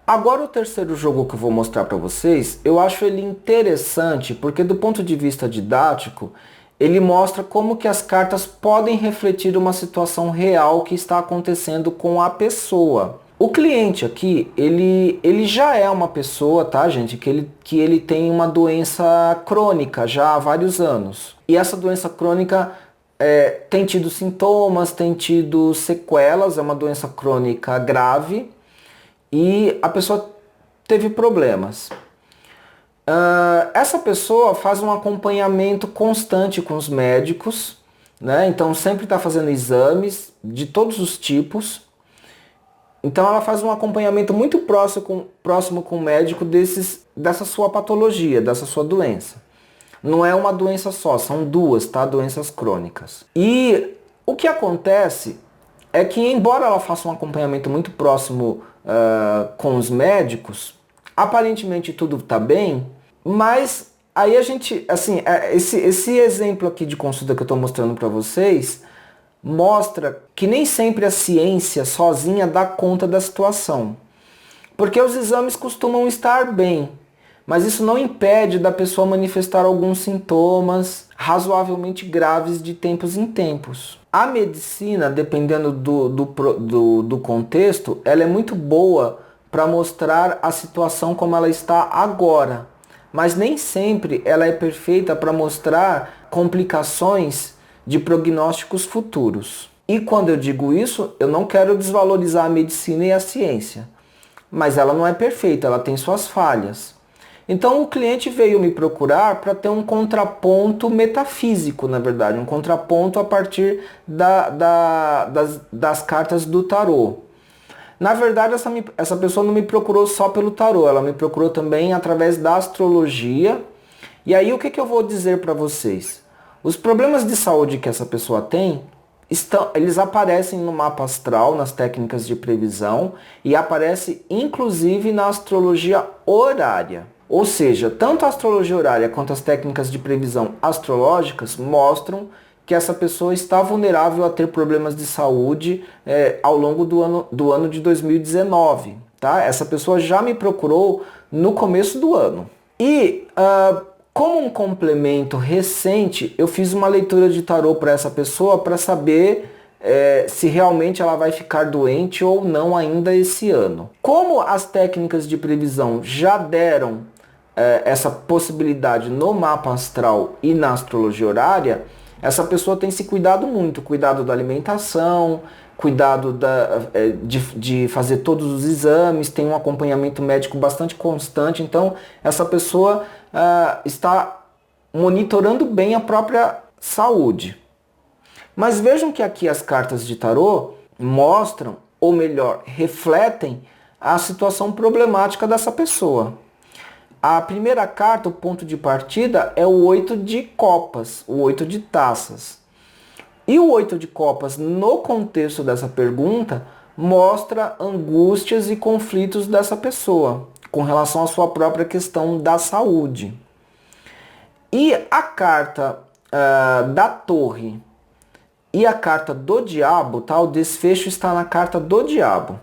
Agora o terceiro jogo que eu vou mostrar para vocês, eu acho ele interessante porque do ponto de vista didático, ele mostra como que as cartas podem refletir uma situação real que está acontecendo com a pessoa. O cliente aqui, ele já é uma pessoa, tá, gente, que ele tem uma doença crônica já há vários anos. E essa doença crônica tem tido sintomas, tem tido sequelas, é uma doença crônica grave e a pessoa teve problemas. Essa pessoa faz um acompanhamento constante com os médicos, né? Então sempre está fazendo exames de todos os tipos. Então ela faz um acompanhamento muito próximo com o médico dessa sua patologia, dessa sua doença. Não é uma doença só, são duas, tá? Doenças crônicas. E o que acontece é que, embora ela faça um acompanhamento muito próximo com os médicos, aparentemente tudo está bem, mas aí a gente, assim, esse exemplo aqui de consulta que eu estou mostrando para vocês mostra que nem sempre a ciência sozinha dá conta da situação. Porque os exames costumam estar bem, mas isso não impede da pessoa manifestar alguns sintomas razoavelmente graves de tempos em tempos. A medicina, dependendo do contexto, ela é muito boa para mostrar a situação como ela está agora, mas nem sempre ela é perfeita para mostrar complicações de prognósticos futuros. E quando eu digo isso, eu não quero desvalorizar a medicina e a ciência, mas ela não é perfeita, ela tem suas falhas. Então o cliente veio me procurar para ter um contraponto metafísico, na verdade, um contraponto a partir das cartas do tarô. Na verdade, essa pessoa não me procurou só pelo tarô, ela me procurou também através da astrologia. E aí o que eu vou dizer para vocês? Os problemas de saúde que essa pessoa tem, eles aparecem no mapa astral, nas técnicas de previsão, e aparecem inclusive na astrologia horária. Ou seja, tanto a astrologia horária quanto as técnicas de previsão astrológicas mostram que essa pessoa está vulnerável a ter problemas de saúde ao longo do ano de 2019. Tá? Essa pessoa já me procurou no começo do ano. E como um complemento recente, eu fiz uma leitura de tarô para essa pessoa para saber se realmente ela vai ficar doente ou não ainda esse ano. Como as técnicas de previsão já deram essa possibilidade no mapa astral e na astrologia horária, essa pessoa tem se cuidado muito, cuidado da alimentação, cuidado de fazer todos os exames, tem um acompanhamento médico bastante constante, então essa pessoa está monitorando bem a própria saúde. Mas vejam que aqui as cartas de tarô mostram, ou melhor, refletem a situação problemática dessa pessoa. A primeira carta, o ponto de partida, é o 8 de copas, o 8 de taças. E o 8 de copas, no contexto dessa pergunta, mostra angústias e conflitos dessa pessoa com relação à sua própria questão da saúde. E a carta da torre e a carta do diabo, tá? O desfecho está na carta do diabo.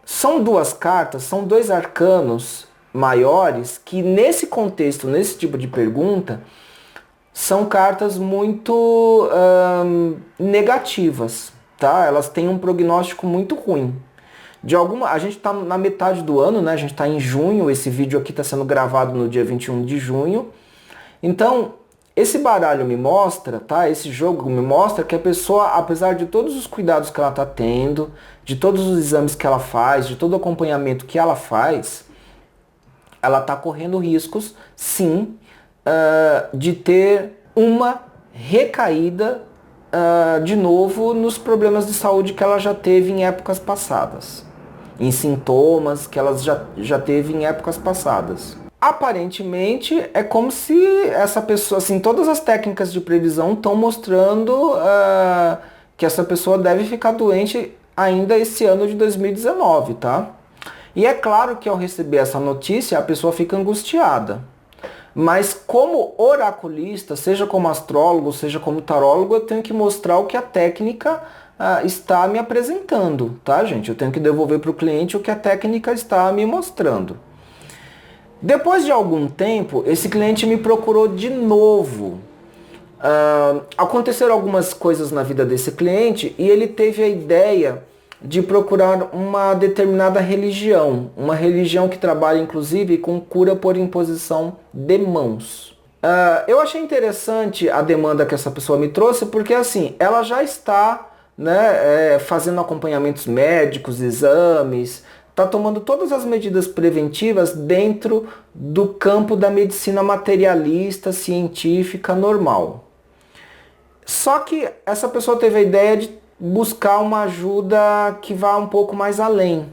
São duas cartas, são dois arcanos maiores que nesse contexto, nesse tipo de pergunta, são cartas muito negativas, tá? Elas têm um prognóstico muito ruim. A gente está na metade do ano, né? A gente está em junho, esse vídeo aqui está sendo gravado no dia 21 de junho. Então, esse baralho me mostra, tá? Esse jogo me mostra que a pessoa, apesar de todos os cuidados que ela está tendo, de todos os exames que ela faz, de todo o acompanhamento que ela faz, ela está correndo riscos, sim, de ter uma recaída de novo nos problemas de saúde que ela já teve em épocas passadas, em sintomas que ela já teve em épocas passadas. Aparentemente é como se essa pessoa, assim, todas as técnicas de previsão estão mostrando que essa pessoa deve ficar doente ainda esse ano de 2019, tá? E é claro que ao receber essa notícia a pessoa fica angustiada. Mas como oraculista, seja como astrólogo, seja como tarólogo, eu tenho que mostrar o que a técnica está me apresentando, tá, gente? Eu tenho que devolver para o cliente o que a técnica está me mostrando. Depois de algum tempo, esse cliente me procurou de novo. Aconteceram algumas coisas na vida desse cliente e ele teve a ideia de procurar uma determinada religião, uma religião que trabalha inclusive com cura por imposição de mãos. Eu achei interessante a demanda que essa pessoa me trouxe, porque assim, ela já está, né, fazendo acompanhamentos médicos, exames, está tomando todas as medidas preventivas dentro do campo da medicina materialista, científica, normal. Só que essa pessoa teve a ideia de buscar uma ajuda que vá um pouco mais além,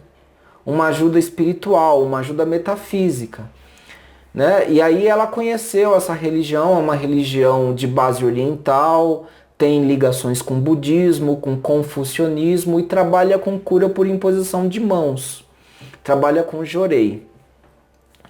uma ajuda espiritual, uma ajuda metafísica, né? E aí ela conheceu essa religião, é uma religião de base oriental, tem ligações com budismo, com confucionismo e trabalha com cura por imposição de mãos, trabalha com jorei.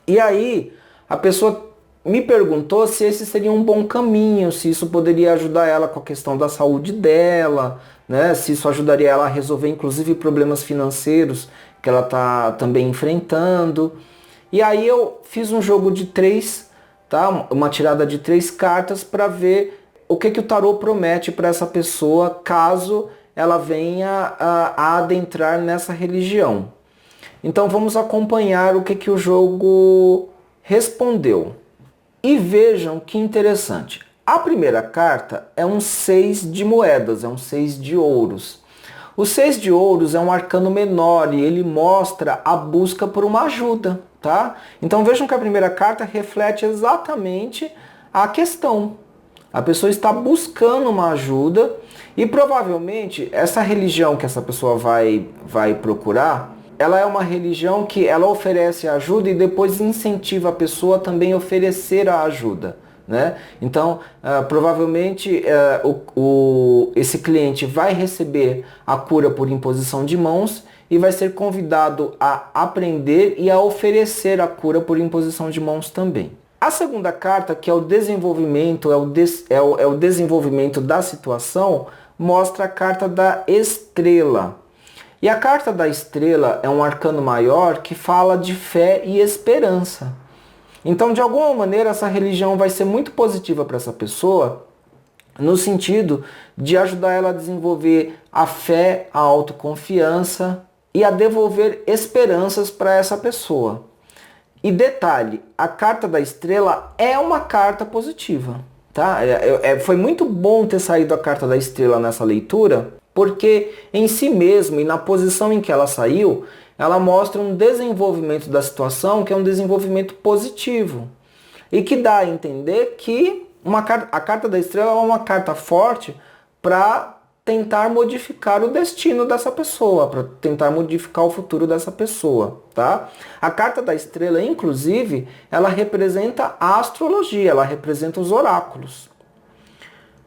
E aí a pessoa me perguntou se esse seria um bom caminho, se isso poderia ajudar ela com a questão da saúde dela, né? Se isso ajudaria ela a resolver inclusive problemas financeiros que ela está também enfrentando. E aí eu fiz um jogo de 3, tá? Uma tirada de 3 cartas para ver o que o tarô promete para essa pessoa caso ela venha a adentrar nessa religião. Então vamos acompanhar o que o jogo respondeu. E vejam que interessante. A primeira carta é um 6 de moedas, é um 6 de ouros. O 6 de ouros é um arcano menor e ele mostra a busca por uma ajuda, tá? Então vejam que a primeira carta reflete exatamente a questão. A pessoa está buscando uma ajuda e provavelmente essa religião que essa pessoa vai procurar, ela é uma religião que ela oferece ajuda e depois incentiva a pessoa também a oferecer a ajuda, né? Então, provavelmente esse cliente vai receber a cura por imposição de mãos e vai ser convidado a aprender e a oferecer a cura por imposição de mãos também. A segunda carta, que é o desenvolvimento, é o desenvolvimento da situação, mostra a carta da estrela. E a carta da estrela é um arcano maior que fala de fé e esperança. Então, de alguma maneira, essa religião vai ser muito positiva para essa pessoa, no sentido de ajudar ela a desenvolver a fé, a autoconfiança e a devolver esperanças para essa pessoa. E detalhe, a carta da estrela é uma carta positiva, tá? Foi muito bom ter saído a carta da estrela nessa leitura, porque em si mesmo e na posição em que ela saiu, ela mostra um desenvolvimento da situação que é um desenvolvimento positivo e que dá a entender que a carta da estrela é uma carta forte para tentar modificar o destino dessa pessoa, para tentar modificar o futuro dessa pessoa, tá? A carta da estrela, inclusive, ela representa a astrologia, ela representa os oráculos.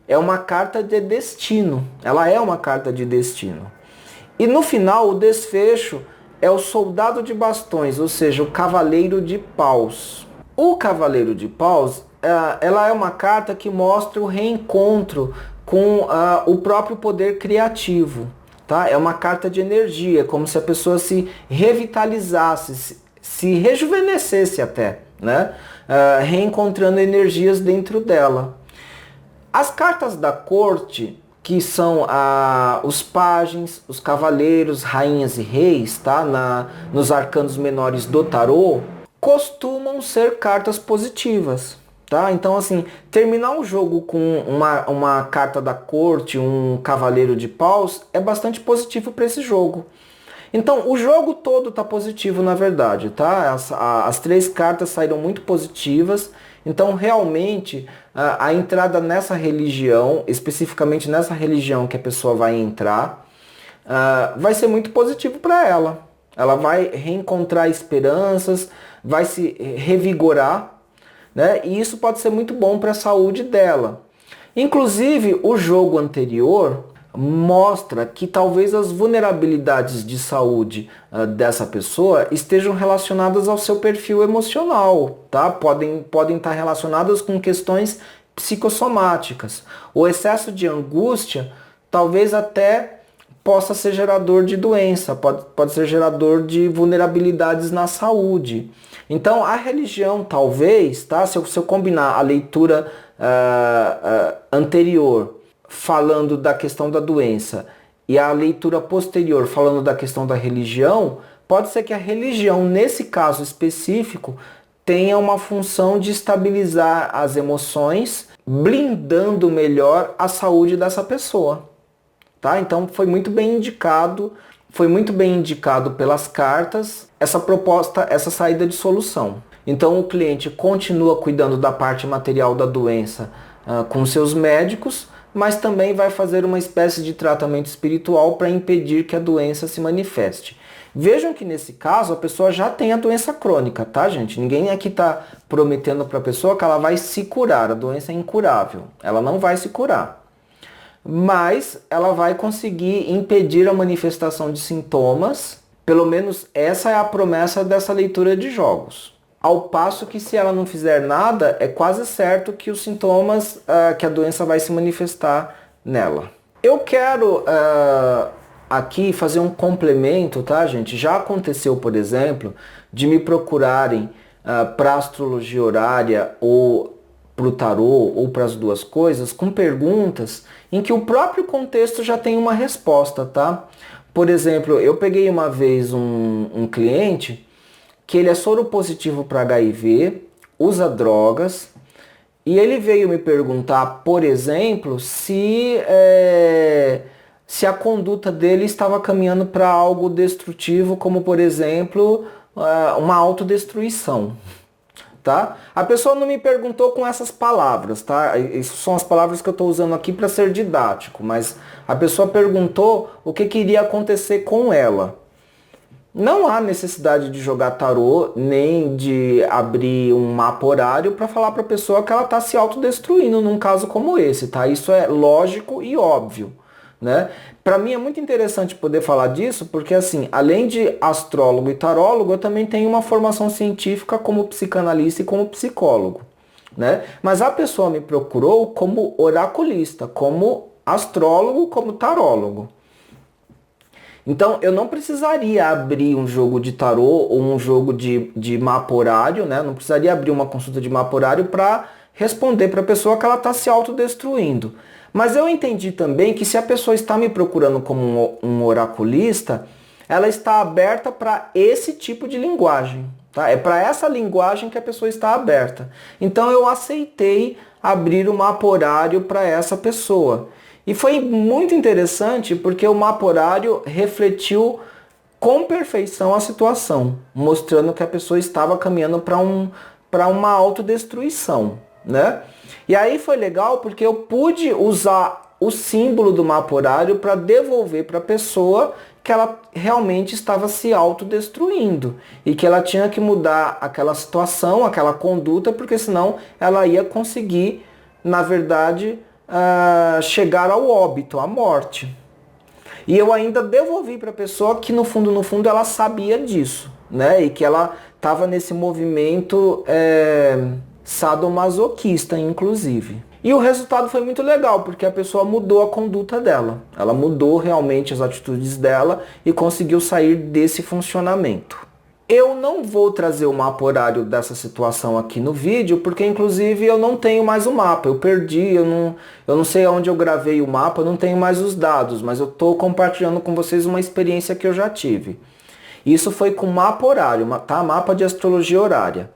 É uma carta de destino. Ela é uma carta de destino. E no final, o desfecho é o soldado de bastões, ou seja, o cavaleiro de paus. O cavaleiro de paus, ela é uma carta que mostra o reencontro com o próprio poder criativo. Tá? É uma carta de energia, como se a pessoa se revitalizasse, se rejuvenescesse até, né? Reencontrando energias dentro dela. As cartas da corte, que são os pajens, os cavaleiros, rainhas e reis, tá? Nos arcanos menores do tarô, costumam ser cartas positivas. Tá? Então, assim, terminar um jogo com uma carta da corte, um cavaleiro de paus, é bastante positivo para esse jogo. Então, o jogo todo está positivo, na verdade, tá? As 3 cartas saíram muito positivas. Então, realmente, a entrada nessa religião, especificamente nessa religião que a pessoa vai entrar, vai ser muito positivo para ela. Ela vai reencontrar esperanças, vai se revigorar, né? E isso pode ser muito bom para a saúde dela. Inclusive, o jogo anterior mostra que talvez as vulnerabilidades de saúde dessa pessoa estejam relacionadas ao seu perfil emocional, tá? Podem estar relacionadas com questões psicossomáticas. O excesso de angústia talvez até possa ser gerador de doença, pode ser gerador de vulnerabilidades na saúde. Então a religião talvez, tá? Se eu combinar a leitura anterior falando da questão da doença e a leitura posterior falando da questão da religião, pode ser que a religião, nesse caso específico, tenha uma função de estabilizar as emoções, blindando melhor a saúde dessa pessoa. Tá? Então foi muito bem indicado pelas cartas essa proposta, essa saída de solução. Então o cliente continua cuidando da parte material da doença com seus médicos, mas também vai fazer uma espécie de tratamento espiritual para impedir que a doença se manifeste. Vejam que nesse caso a pessoa já tem a doença crônica, tá, gente? Ninguém aqui está prometendo para a pessoa que ela vai se curar. A doença é incurável, ela não vai se curar. Mas ela vai conseguir impedir a manifestação de sintomas. Pelo menos essa é a promessa dessa leitura de jogos. Ao passo que se ela não fizer nada, é quase certo que os sintomas, que a doença vai se manifestar nela. Eu quero aqui fazer um complemento, tá, gente? Já aconteceu, por exemplo, de me procurarem para astrologia horária ou para o tarô ou para as duas coisas com perguntas em que o próprio contexto já tem uma resposta, tá? Por exemplo, eu peguei uma vez um cliente que ele é soropositivo para HIV, usa drogas, e ele veio me perguntar, por exemplo, se a conduta dele estava caminhando para algo destrutivo, como por exemplo, uma autodestruição. Tá? A pessoa não me perguntou com essas palavras, tá? Isso são as palavras que eu estou usando aqui para ser didático, mas a pessoa perguntou o que iria acontecer com ela. Não há necessidade de jogar tarô, nem de abrir um mapa horário para falar para a pessoa que ela está se autodestruindo num caso como esse, tá? Isso é lógico e óbvio, né? Para mim é muito interessante poder falar disso, porque assim, além de astrólogo e tarólogo, eu também tenho uma formação científica como psicanalista e como psicólogo, né? Mas a pessoa me procurou como oraculista, como astrólogo, como tarólogo. Então eu não precisaria abrir um jogo de tarô ou um jogo de mapa horário, né? Não precisaria abrir uma consulta de mapa horário para responder para a pessoa que ela está se autodestruindo. Mas eu entendi também que se a pessoa está me procurando como um oraculista, ela está aberta para esse tipo de linguagem. Tá? É para essa linguagem que a pessoa está aberta. Então eu aceitei abrir o mapa horário para essa pessoa. E foi muito interessante porque o mapa horário refletiu com perfeição a situação, mostrando que a pessoa estava caminhando para uma autodestruição, né? E aí foi legal porque eu pude usar o símbolo do mapa horário para devolver para a pessoa que ela realmente estava se autodestruindo e que ela tinha que mudar aquela situação, aquela conduta, porque senão ela ia conseguir, na verdade, chegar ao óbito, à morte. E eu ainda devolvi para a pessoa que no fundo ela sabia disso, né? E que ela estava nesse movimento sadomasoquista, inclusive. E o resultado foi muito legal, porque a pessoa mudou a conduta dela. Ela mudou realmente as atitudes dela e conseguiu sair desse funcionamento. Eu não vou trazer o mapa horário dessa situação aqui no vídeo, porque inclusive eu não tenho mais o mapa. Eu perdi, eu não sei onde eu gravei o mapa, eu não tenho mais os dados, mas eu estou compartilhando com vocês uma experiência que eu já tive. Isso foi com mapa horário, tá? Mapa de astrologia horária.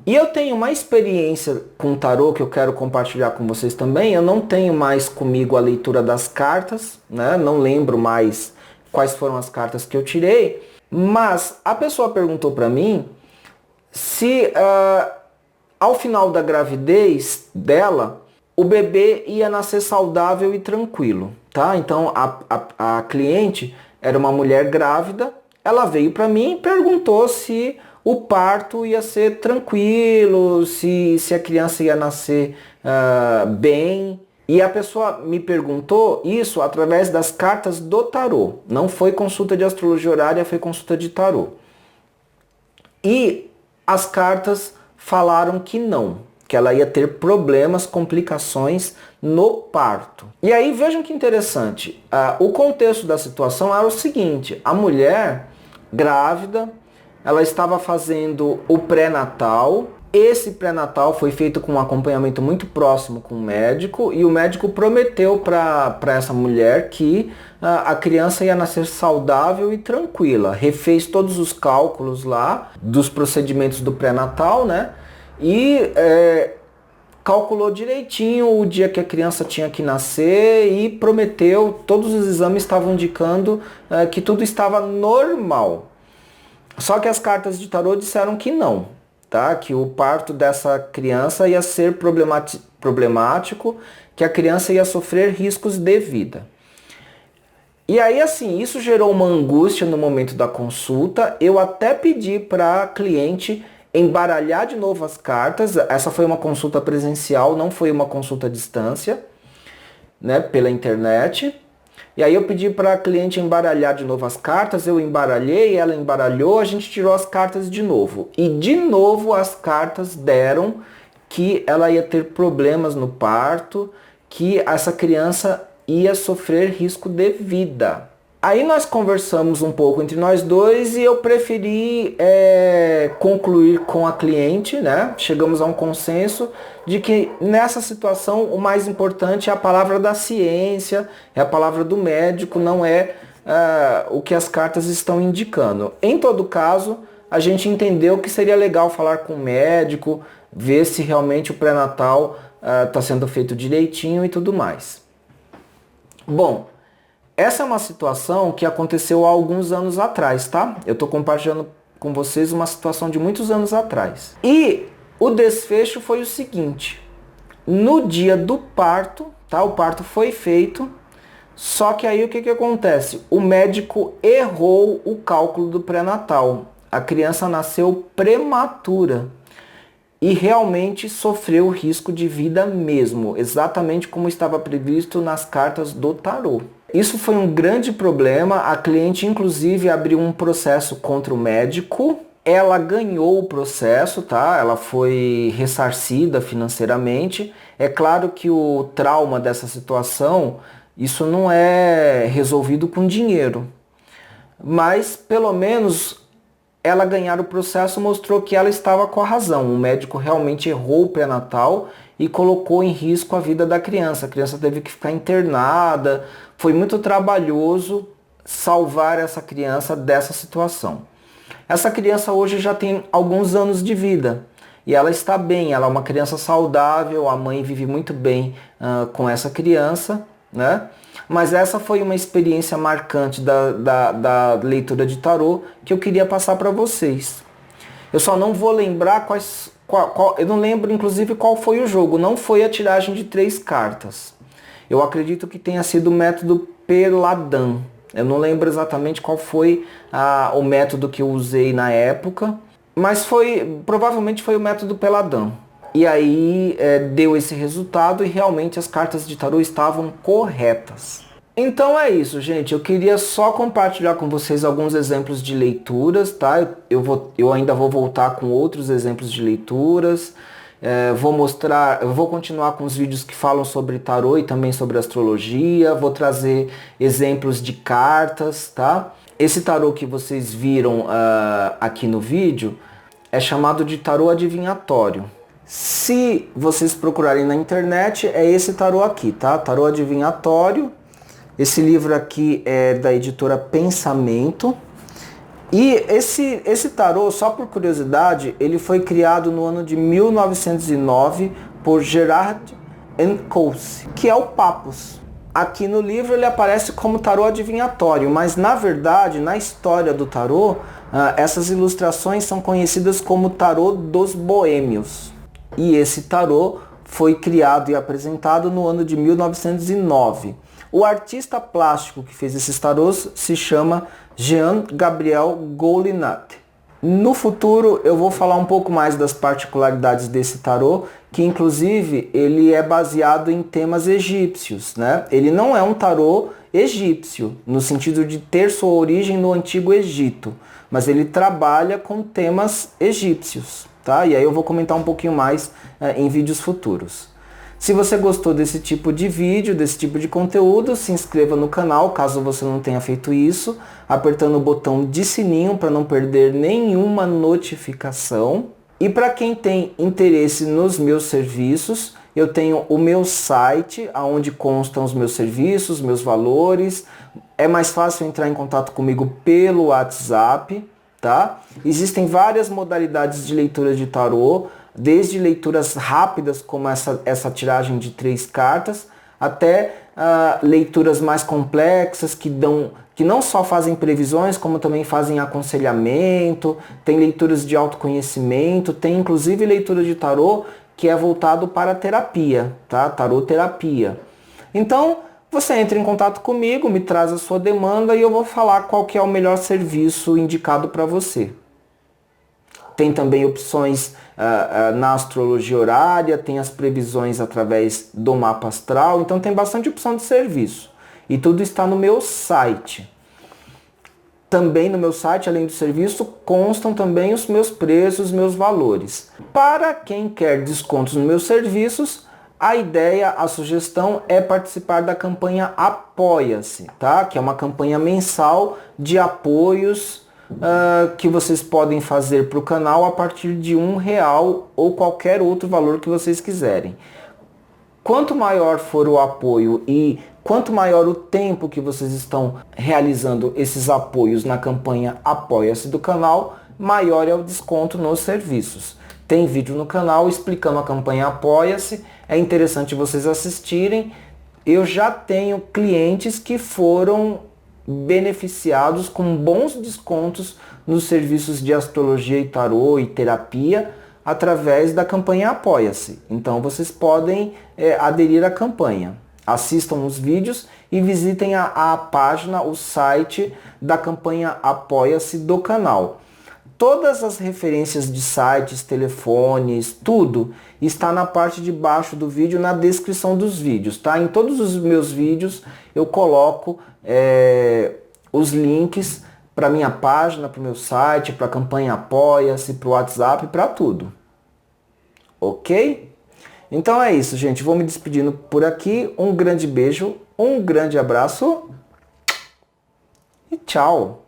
E eu tenho uma experiência com tarô que eu quero compartilhar com vocês também. Eu não tenho mais comigo a leitura das cartas, né? Não lembro mais quais foram as cartas que eu tirei. Mas a pessoa perguntou para mim se ao final da gravidez dela, o bebê ia nascer saudável e tranquilo, tá? Então a cliente era uma mulher grávida, ela veio para mim e perguntou se o parto ia ser tranquilo, se a criança ia nascer bem. E a pessoa me perguntou isso através das cartas do tarô. Não foi consulta de astrologia horária, foi consulta de tarô. E as cartas falaram que não que ela ia ter problemas, complicações no parto. E aí vejam que interessante, o contexto da situação era o seguinte: a mulher grávida, ela estava fazendo o pré-natal. Esse pré-natal foi feito com um acompanhamento muito próximo com o médico, e o médico prometeu para essa mulher que a criança ia nascer saudável e tranquila. Refez todos os cálculos lá dos procedimentos do pré-natal, né? E calculou direitinho o dia que a criança tinha que nascer e prometeu, todos os exames estavam indicando que tudo estava normal. Só que as cartas de tarô disseram que não, tá? Que o parto dessa criança ia ser problemático, que a criança ia sofrer riscos de vida. E aí, assim, isso gerou uma angústia no momento da consulta. Eu até pedi para a cliente embaralhar de novo as cartas. Essa foi uma consulta presencial, não foi uma consulta à distância, né, pela internet. E aí eu pedi para a cliente embaralhar de novo as cartas, eu embaralhei, ela embaralhou, a gente tirou as cartas de novo. E de novo as cartas deram que ela ia ter problemas no parto, que essa criança ia sofrer risco de vida. Aí nós conversamos um pouco entre nós dois e eu preferi concluir com a cliente, né? Chegamos a um consenso de que nessa situação o mais importante é a palavra da ciência, é a palavra do médico, não é o que as cartas estão indicando. Em todo caso, a gente entendeu que seria legal falar com o médico, ver se realmente o pré-natal está sendo feito direitinho e tudo mais. Bom, essa é uma situação que aconteceu há alguns anos atrás, tá? Eu estou compartilhando com vocês uma situação de muitos anos atrás. E o desfecho foi o seguinte: no dia do parto, tá? O parto foi feito, só que aí o que acontece? O médico errou o cálculo do pré-natal. A criança nasceu prematura e realmente sofreu risco de vida mesmo, exatamente como estava previsto nas cartas do tarô. Isso foi um grande problema, a cliente inclusive abriu um processo contra o médico, ela ganhou o processo, tá? Ela foi ressarcida financeiramente. É claro que o trauma dessa situação, isso não é resolvido com dinheiro, mas pelo menos ela ganhar o processo mostrou que ela estava com a razão. O médico realmente errou o pré-natal e colocou em risco a vida da criança. A criança teve que ficar internada. Foi muito trabalhoso salvar essa criança dessa situação. Essa criança hoje já tem alguns anos de vida e ela está bem. Ela é uma criança saudável, a mãe vive muito bem com essa criança, né? Mas essa foi uma experiência marcante da leitura de tarô que eu queria passar para vocês. Eu só não vou lembrar eu não lembro inclusive qual foi o jogo. Não foi a tiragem de 3 cartas. Eu acredito que tenha sido o método Peladan. Eu não lembro exatamente qual foi o método que eu usei na época, mas provavelmente foi o método Peladan. E aí deu esse resultado e realmente as cartas de tarô estavam corretas. Então é isso, gente. Eu queria só compartilhar com vocês alguns exemplos de leituras, tá? Eu ainda vou voltar com outros exemplos de leituras. Eu vou continuar com os vídeos que falam sobre tarô e também sobre astrologia. Vou trazer exemplos de cartas, tá? Esse tarô que vocês viram aqui no vídeo é chamado de tarô adivinhatório. Se vocês procurarem na internet, é esse tarô aqui, tá? Tarô adivinhatório. Esse livro aqui é da editora Pensamento. E esse tarô, só por curiosidade, ele foi criado no ano de 1909 por Gerard Coase, que é o Papus. Aqui no livro ele aparece como tarô adivinhatório, mas na verdade, na história do tarô, essas ilustrações são conhecidas como tarô dos boêmios. E esse tarô foi criado e apresentado no ano de 1909. O artista plástico que fez esses tarôs se chama Jean-Gabriel Goulinat. No futuro eu vou falar um pouco mais das particularidades desse tarô, que inclusive ele é baseado em temas egípcios, né? Ele não é um tarô egípcio, no sentido de ter sua origem no Antigo Egito, mas ele trabalha com temas egípcios. tá? E aí eu vou comentar um pouquinho mais em vídeos futuros. Se você gostou desse tipo de vídeo, desse tipo de conteúdo, se inscreva no canal, caso você não tenha feito isso, apertando o botão de sininho para não perder nenhuma notificação. E para quem tem interesse nos meus serviços, eu tenho o meu site, onde constam os meus serviços, meus valores. É mais fácil entrar em contato comigo pelo WhatsApp, tá? Existem várias modalidades de leitura de tarô, desde leituras rápidas, como essa tiragem de 3 cartas, até leituras mais complexas que não só fazem previsões, como também fazem aconselhamento, tem leituras de autoconhecimento, tem inclusive leitura de tarô que é voltado para a terapia, tá? Tarô terapia. Então, você entra em contato comigo, me traz a sua demanda e eu vou falar qual que é o melhor serviço indicado para você. Tem também opções na astrologia horária, tem as previsões através do mapa astral, então tem bastante opção de serviço. E tudo está no meu site. Também no meu site, além do serviço, constam também os meus preços, os meus valores. Para quem quer descontos nos meus serviços, a ideia, a sugestão é participar da campanha Apoia-se, tá? Que é uma campanha mensal de apoios que vocês podem fazer para o canal a partir de R$1 ou qualquer outro valor que vocês quiserem. Quanto maior for o apoio e quanto maior o tempo que vocês estão realizando esses apoios na campanha Apoia-se do canal, maior é o desconto nos serviços. Tem vídeo no canal explicando a campanha Apoia-se, é interessante vocês assistirem. Eu já tenho clientes que foram beneficiados com bons descontos nos serviços de astrologia e tarô e terapia através da campanha Apoia-se. Então vocês podem aderir à campanha. Assistam os vídeos e visitem a página, o site da campanha Apoia-se do canal. Todas as referências de sites, telefones, tudo está na parte de baixo do vídeo, na descrição dos vídeos, tá? Em todos os meus vídeos eu coloco os links para minha página, para o meu site, para a campanha Apoia-se, para o WhatsApp, para tudo. Ok? Então é isso, gente. Vou me despedindo por aqui. Um grande beijo, um grande abraço e tchau!